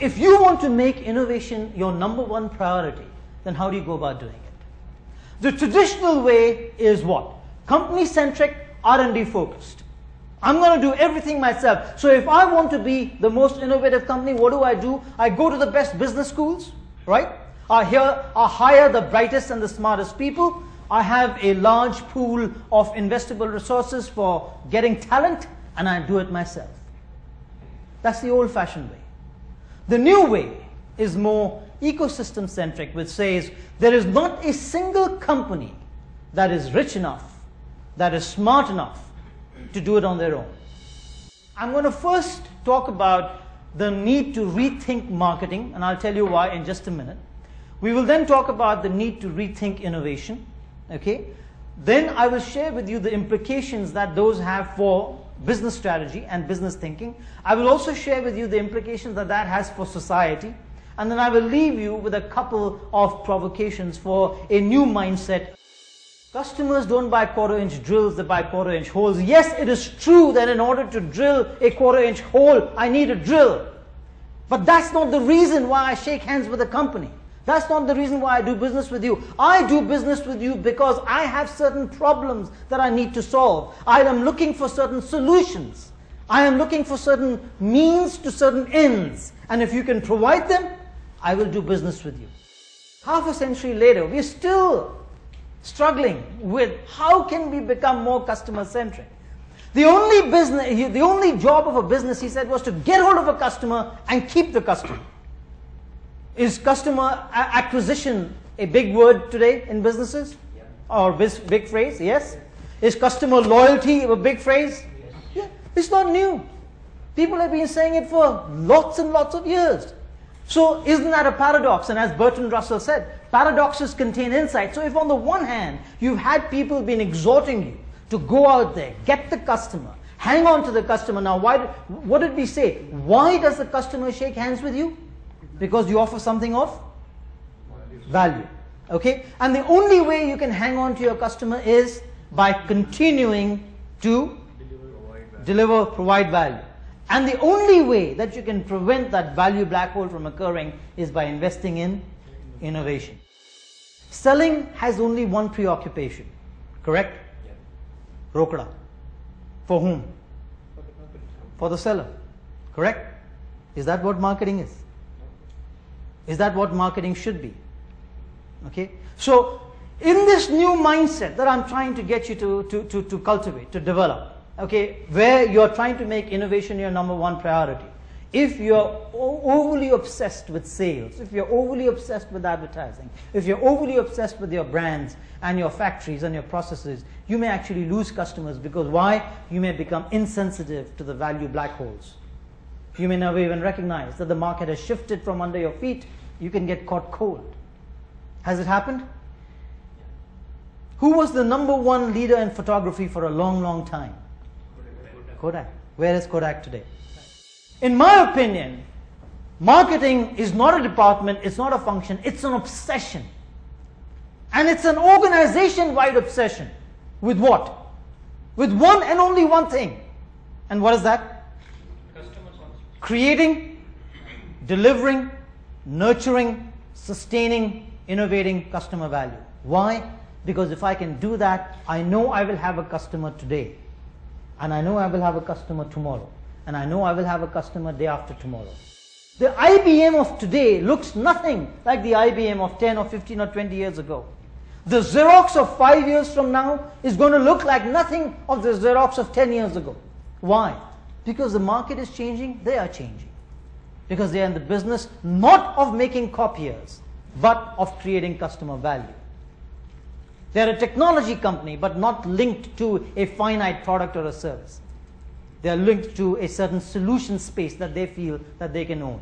if you want to make innovation your number one priority, then how do you go about doing it? The traditional way is what? Company-centric, R&D focused. I'm going to do everything myself. So if I want to be the most innovative company, what do? I go to the best business schools, right? I hire the brightest and the smartest people. I have a large pool of investable resources for getting talent, and I do it myself. That's the old-fashioned way. The new way is more ecosystem-centric, which says there is not a single company that is rich enough, that is smart enough to do it on their own. I'm going to first talk about the need to rethink marketing, and I'll tell you why in just a minute. We will then talk about the need to rethink innovation. Okay? Then I will share with you the implications that those have for business strategy and business thinking. I will also share with you the implications that that has for society. And then I will leave you with a couple of provocations for a new mindset. Customers don't buy quarter-inch drills, they buy quarter-inch holes. Yes, it is true that in order to drill a quarter-inch hole, I need a drill. But that's not the reason why I shake hands with a company. That's not the reason why I do business with you. I do business with you because I have certain problems that I need to solve. I am looking for certain solutions. I am looking for certain means to certain ends. And if you can provide them, I will do business with you. Half a century later, we're still struggling with how can we become more customer-centric. The only job of a business, he said, was to get hold of a customer and keep the customer. Is customer acquisition a big word today in businesses? Yeah. Or big phrase? Yes. Is customer loyalty a big phrase? Yes. Yeah. It's not new. People have been saying it for lots and lots of years. So isn't that a paradox? And as Bertrand Russell said, paradoxes contain insight. So if on the one hand, you've had people been exhorting you to go out there, get the customer, hang on to the customer. Now, what did we say? Why does the customer shake hands with you? Because you offer something of value. Okay? And the only way you can hang on to your customer is by continuing to provide value. And the only way that you can prevent that value black hole from occurring is by investing in innovation. Selling has only one preoccupation, correct? Yeah. Rokda. For whom? For the seller, correct? Is that what marketing is? Is that what marketing should be? Okay? So, in this new mindset that I'm trying to get you to cultivate, to develop, okay, where you're trying to make innovation your number one priority, if you're overly obsessed with sales, if you're overly obsessed with advertising, if you're overly obsessed with your brands and your factories and your processes, you may actually lose customers because why? You may become insensitive to the value black holes. You may never even recognize that the market has shifted from under your feet. You can get caught cold. Has it happened? Who was the number one leader in photography for a long, long time? Kodak. Where is Kodak today? In my opinion, marketing is not a department, it's not a function, it's an obsession. And it's an organization-wide obsession. With what? With one and only one thing. And what is that? Creating, delivering, nurturing, sustaining, innovating customer value. Why? Because if I can do that, I know I will have a customer today. And I know I will have a customer tomorrow. And I know I will have a customer day after tomorrow. The IBM of today looks nothing like the IBM of 10 or 15 or 20 years ago. The Xerox of 5 years from now is going to look like nothing of the Xerox of 10 years ago. Why? Because the market is changing, they are changing. Because they are in the business not of making copiers, but of creating customer value. They are a technology company, but not linked to a finite product or a service. They are linked to a certain solution space that they feel that they can own.